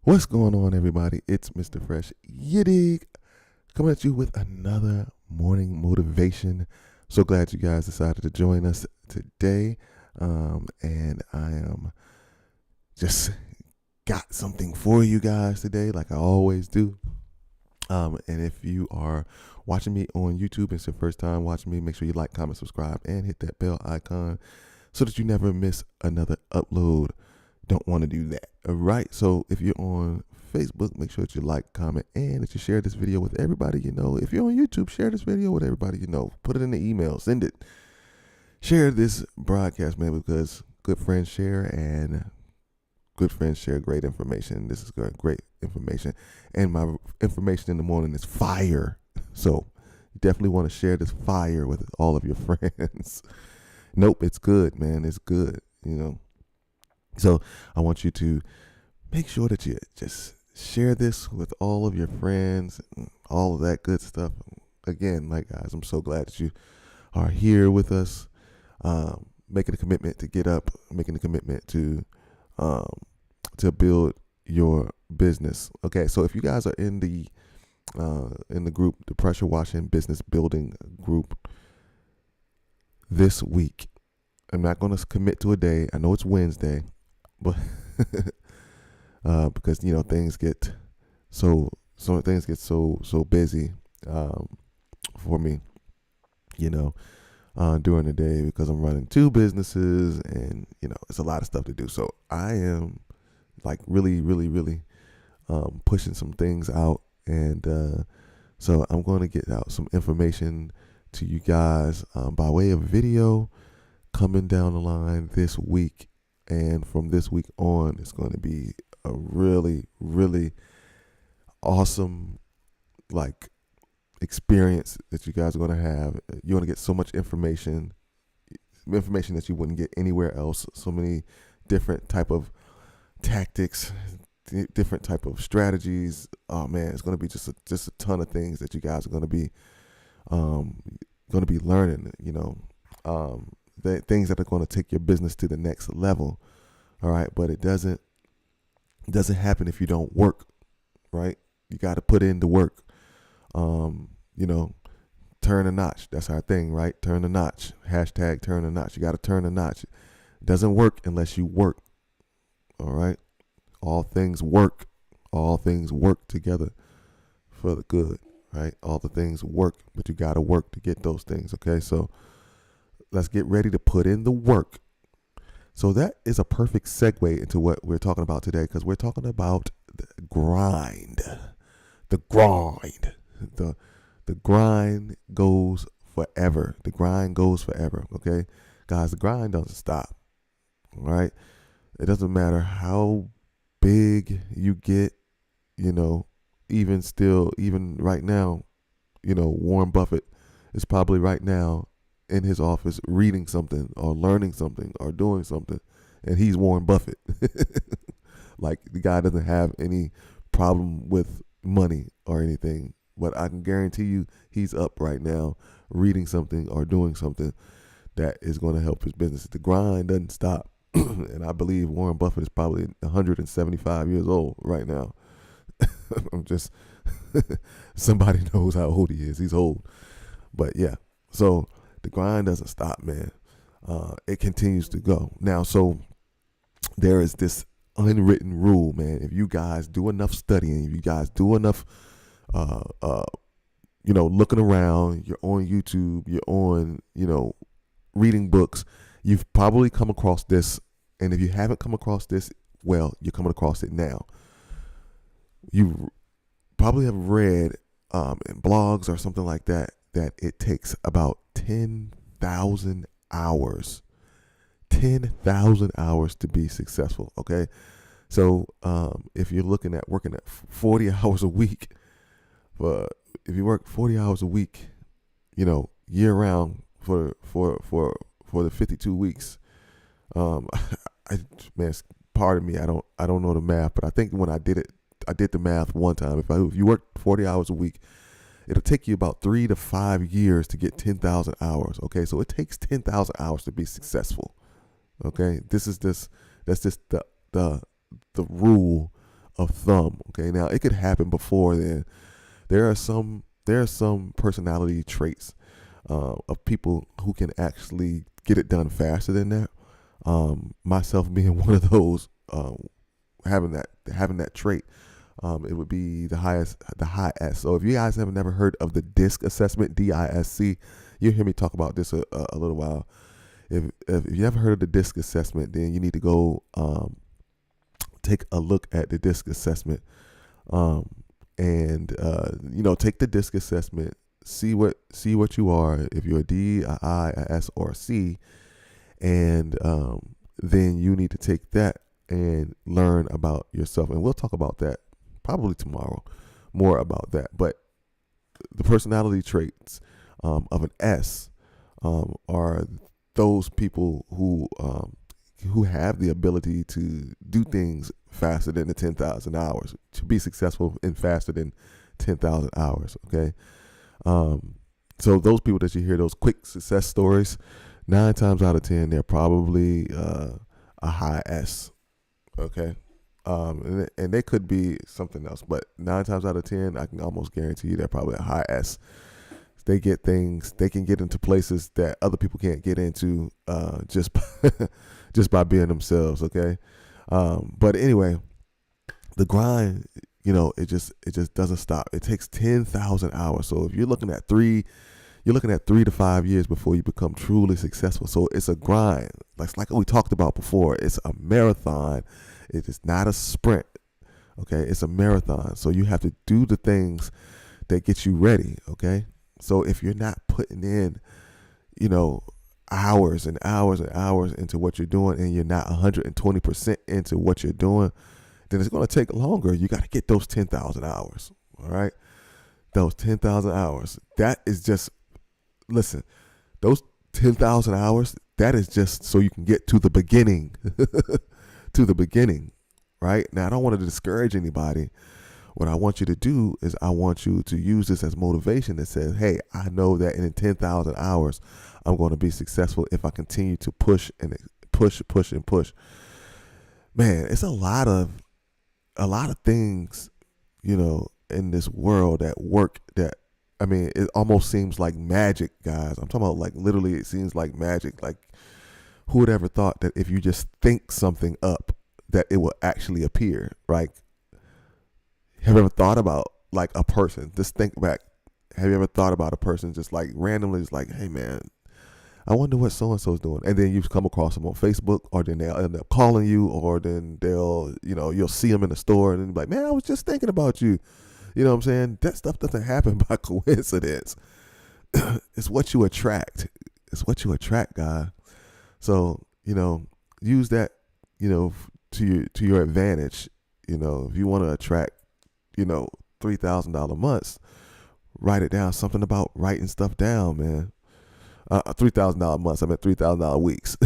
What's going on, everybody? It's Mr. Fresh Yiddig coming at you with another morning motivation. So glad you guys decided to join us today. And I am just got something for you guys today, like I always do. And if you are watching me on YouTube, it's your first time watching me, make sure you like, comment, subscribe, and hit that bell icon so that you never miss another upload. Don't want to do that. All right. So if you're on Facebook, make sure that you like, comment, and that you share this video with everybody you know. If you're on YouTube, share this video with everybody you know. Put it in the email. Send it. Share this broadcast, man, because good friends share and good friends share great information. This is great information. And my information in the morning is fire. So you definitely want to share this fire with all of your friends. Nope, it's good, man. It's good, you know. So I want you to make sure that you just share this with all of your friends, all of that good stuff. Again, like guys, I'm so glad that you are here with us, making a commitment to get up, making a commitment to build your business. Okay, so if you guys are in the group, the Pressure Washing Business Building group, this week, I'm not going to commit to a day. I know it's Wednesday. But because things get so busy for me, during the day because I'm running two businesses and it's a lot of stuff to do. So I am like really pushing some things out, and so I'm going to get out some information to you guys by way of video coming down the line this week. And from this week on, it's going to be a really awesome, experience that you guys are going to have. You're going to get so much information that you wouldn't get anywhere else. So many different type of tactics, different type of strategies. Oh man, it's going to be just a ton of things that you guys are going to be learning. The things that are going to take your business to the next level. All right. But it doesn't happen if you don't work. Right. You got to put in the work. Turn a notch. That's our thing, right? Turn a notch. Hashtag turn a notch. You got to turn a notch. It doesn't work unless you work. All right. All things work. All things work together for the good. Right. All the things work, but you got to work to get those things. Okay. So let's get ready to put in the work. So that is a perfect segue into what we're talking about today, because we're talking about the grind. The grind. The grind goes forever. The grind goes forever. Okay, guys, the grind doesn't stop. All right, it doesn't matter how big you get. Even right now, Warren Buffett is probably right now in his office reading something or learning something or doing something, and he's Warren Buffett. Like, the guy doesn't have any problem with money or anything, but I can guarantee you he's up right now reading something or doing something that is going to help his business. The grind doesn't stop. And I believe Warren Buffett is probably 175 years old right now. I'm just somebody knows how old he is. He's old. But yeah, so the grind doesn't stop, man. It continues to go. Now, so there is this unwritten rule, man. If you guys do enough studying, if you guys do enough, looking around, you're on YouTube, you're on, reading books, you've probably come across this. And if you haven't come across this, well, you're coming across it now. You probably have read in blogs or something like that it takes about 10,000 hours. 10,000 hours to be successful. Okay. So if you're looking at working at 40 hours a week, if you work 40 hours a week, year round for the 52 weeks, man, pardon me, I don't know the math, but I think when I did the math one time. If you work 40 hours a week, it'll take you about 3 to 5 years to get 10,000 hours. Okay, so it takes 10,000 hours to be successful. Okay, that's just the rule of thumb. Okay, now it could happen before then. There are some personality traits of people who can actually get it done faster than that. Myself being one of those, having that trait, it would be the high S. So if you guys have never heard of the DISC assessment, DISC, you'll hear me talk about this a little while. If you never heard of the DISC assessment, then you need to go take a look at the DISC assessment, and take the DISC assessment, see what you are, if you're a D, a I, a S, or a C, and then you need to take that and learn about yourself. And we'll talk about that probably tomorrow, more about that. But the personality traits of an S are those people who have the ability to do things faster than the 10,000 hours, to be successful in faster than 10,000 hours. Okay. So those people that you hear, those quick success stories, 9 times out of 10, they're probably a high S. Okay. And they could be something else, but 9 times out of 10, I can almost guarantee you they're probably a high S. They get things, they can get into places that other people can't get into just just by being themselves. Okay. But anyway, the grind, it just doesn't stop. It takes 10,000 hours. So if you're looking at 3 to 5 years before you become truly successful. So it's a grind. Like we talked about before, it's a marathon. It is not a sprint. Okay. It's a marathon. So you have to do the things that get you ready. Okay. So if you're not putting in, hours and hours and hours into what you're doing, and you're not 120% into what you're doing, then it's going to take longer. You got to get those 10,000 hours. All right. Those 10,000 hours. That is just, listen, those 10,000 hours, that is just so you can get to the beginning, to the beginning. Right. Now, I don't want to discourage anybody. What I want you to do is I want you to use this as motivation that says, hey, I know that in 10,000 hours, I'm going to be successful if I continue to push and push. Man, it's a lot of things, in this world that work that, it almost seems like magic, guys. I'm talking about, like, literally it seems like magic. Like, who would ever thought that if you just think something up that it will actually appear, right? Have you ever thought about, like, a person? Just think back. Have you ever thought about a person just, like, randomly, just like, hey, man, I wonder what so-and-so's doing. And then you come across them on Facebook, or then they'll end up calling you, or then you'll see them in the store and then be like, man, I was just thinking about you. You know what I'm saying? That stuff doesn't happen by coincidence. It's what you attract. It's what you attract, guys. So, use that, to your advantage. If you want to attract, $3,000 months, write it down. Something about writing stuff down, man. $3,000 months. I meant $3,000 weeks.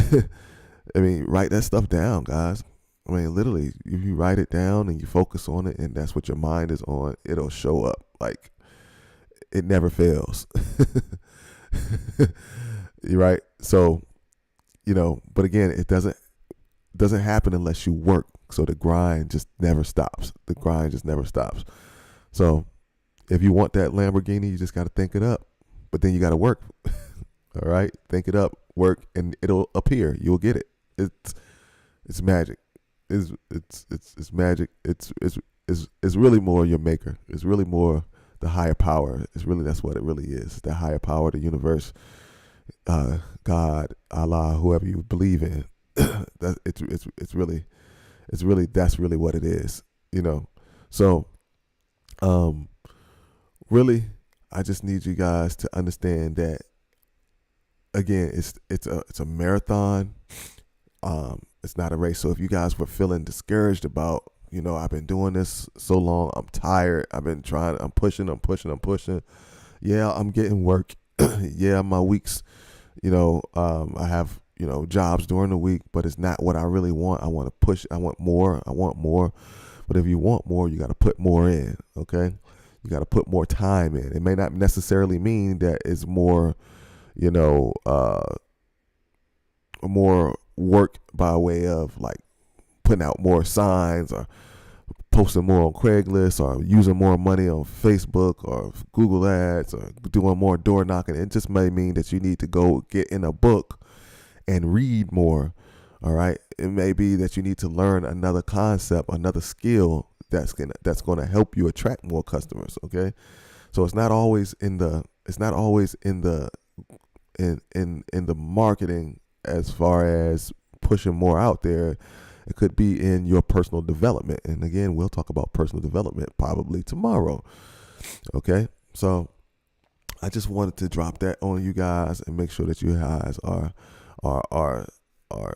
Write that stuff down, guys. Literally, if you write it down and you focus on it, and that's what your mind is on, it'll show up. Like, it never fails. You're right. So, but again, it doesn't happen unless you work. So the grind just never stops. The grind just never stops. So if you want that Lamborghini, you just got to think it up. But then you got to work. All right, think it up, work, and it'll appear. You'll get it. It's magic. It's magic. It's really more your maker. It's really more the higher power. That's what it really is. The higher power, the universe, God, Allah, whoever you believe in. It's really that's really what it is. So really, I just need you guys to understand that, again, it's a marathon. It's not a race. So if you guys were feeling discouraged about, I've been doing this so long, I'm tired, I'm pushing. Yeah, I'm getting work. Yeah, my weeks, I have, jobs during the week, but it's not what I really want. I want to push. I want more. But if you want more, you got to put more in. Okay. You got to put more time in. It may not necessarily mean that it's more, more work by way of, like, putting out more signs or posting more on Craigslist or using more money on Facebook or Google Ads or doing more door knocking. It just may mean that you need to go get in a book and read more. All right. It may be that you need to learn another concept, another skill that's gonna help you attract more customers. Okay. So it's not always in the in the marketing as far as pushing more out there. It could be in your personal development. And again, we'll talk about personal development probably tomorrow. Okay. So I just wanted to drop that on you guys and make sure that you guys are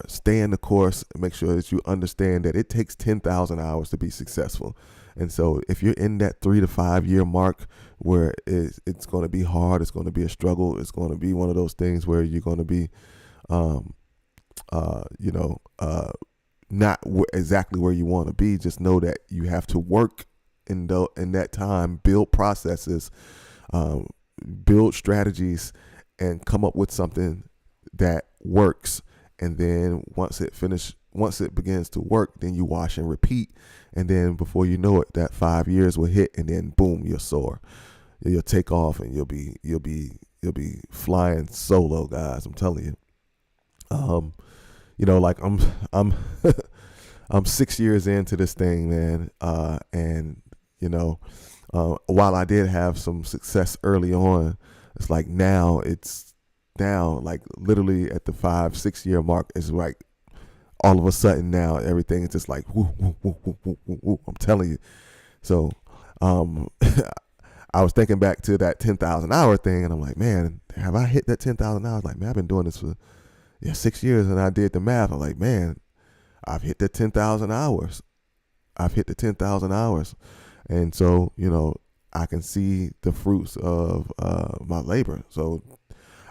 staying the course, and make sure that you understand that it takes 10,000 hours to be successful. And so if you're in that 3 to 5 year mark where it's going to be hard, it's going to be a struggle, it's going to be one of those things where you're going to be, not exactly where you want to be, just know that you have to work in that time, build processes, build strategies, and come up with something that works. And then once it begins to work, then you wash and repeat. And then before you know it, that 5 years will hit, and then boom, you'll soar. You'll take off, and you'll be flying solo, guys. I'm telling you. Like I'm I'm 6 years into this thing, man. And while I did have some success early on, it's like now like literally at the 5-6 year mark, it's like all of a sudden now everything is just like woo, woo, woo, woo, woo, woo, woo. I'm telling you. So I was thinking back to that 10,000 hour thing, and I'm like, man, have I hit that 10,000 hours? Like, man, I've been doing this for 6 years, and I did the math. I'm like, man, I've hit the 10,000 hours. And so, I can see the fruits of my labor. So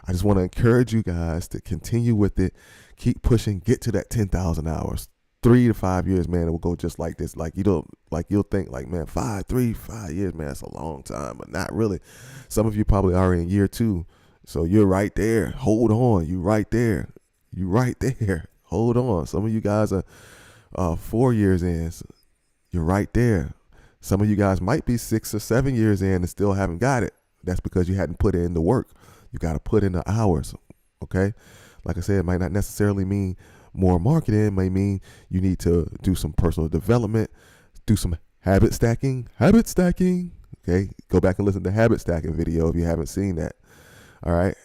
I just want to encourage you guys to continue with it. Keep pushing, get to that 10,000 hours. 3 to 5 years, man, it will go just like this. You'll think like, man, 5 years, man, that's a long time, but not really. Some of you probably are in year 2. So you're right there. Hold on. You right there. Hold on. Some of you guys are 4 years in. So you're right there. Some of you guys might be 6 or 7 years in and still haven't got it. That's because you hadn't put in the work. You got to put in the hours. Okay. Like I said, it might not necessarily mean more marketing. It may mean you need to do some personal development, do some habit stacking. Okay. Go back and listen to the habit stacking video if you haven't seen that. All right.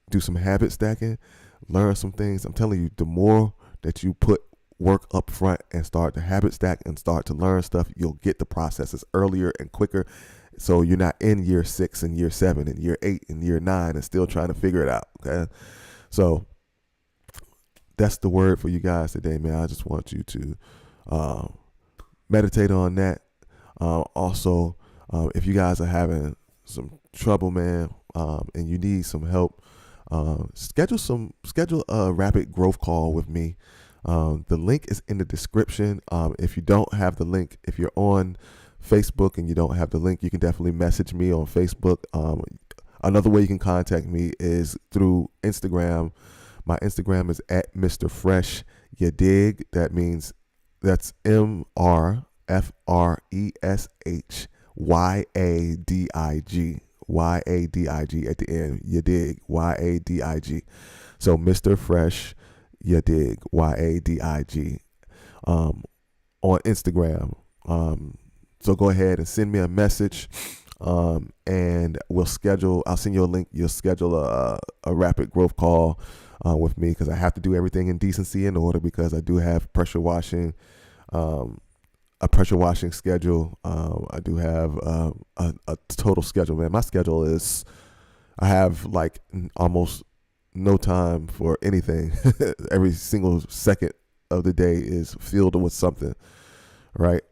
Do some habit stacking, learn some things. I'm telling you, the more that you put work up front and start to habit stack and start to learn stuff, you'll get the processes earlier and quicker. So you're not in year 6 and year 7 and year 8 and year 9 and still trying to figure it out. Okay. So that's the word for you guys today, man. I just want you to meditate on that. Also, if you guys are having some trouble, man, and you need some help, schedule a rapid growth call with me. The link is in the description. If you don't have the link, if you're on Facebook and you don't have the link, you can definitely message me on Facebook. Another way you can contact me is through Instagram. My Instagram is at Mr. Fresh Ya Dig. That means that's MrFreshYadig. YADIG at the end. Ya Dig. YADIG. So Mr. Fresh Ya Dig. YADIG. On Instagram. So go ahead and send me a message. And I'll send you a link. You'll schedule a rapid growth call with me, because I have to do everything in decency and order, because I do have pressure washing, a pressure washing schedule. I do have a total schedule, man. My schedule is, I have like almost no time for anything. Every single second of the day is filled with something, right?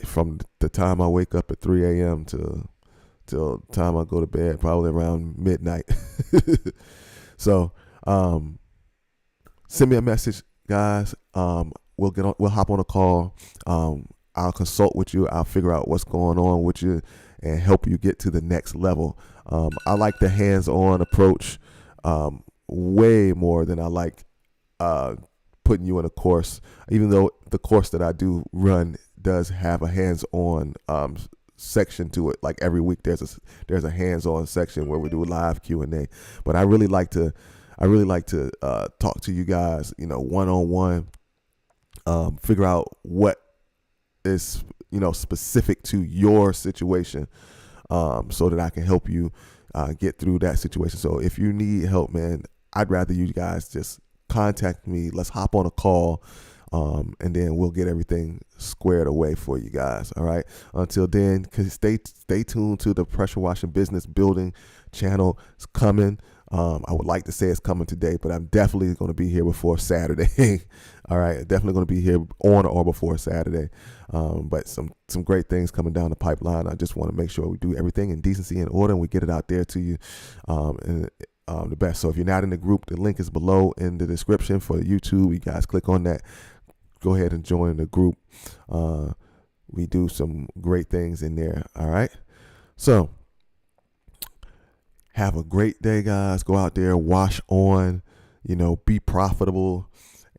From the time I wake up at 3 a.m. till the time I go to bed, probably around midnight. So send me a message, guys. We'll hop on a call. I'll consult with you. I'll figure out what's going on with you and help you get to the next level. I like the hands-on approach way more than I like putting you in a course, even though the course that I do run does have a hands-on section to it. Like every week, there's a hands-on section where we do live Q&A. But I really like to talk to you guys, one-on-one, figure out what is specific to your situation, so that I can help you get through that situation. So if you need help, man, I'd rather you guys just contact me. Let's hop on a call, and then we'll get everything squared away for you guys. All right. Until then, stay tuned to the Pressure Washing Business Building channel. It's coming. I would like to say it's coming today, but I'm definitely going to be here before Saturday. All right, definitely going to be here on or before Saturday. But some great things coming down the pipeline. I just want to make sure we do everything in decency and order, and we get it out there to you, and the best. So if you're not in the group, the link is below in the description for YouTube. You guys click on that. Go ahead and join the group. We do some great things in there. All right, so. Have a great day, guys. Go out there, wash on, be profitable,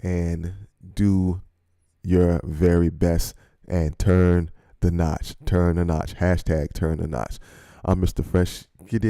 and do your very best and turn the notch. Turn the notch. #turn the notch. I'm Mr. Fresh.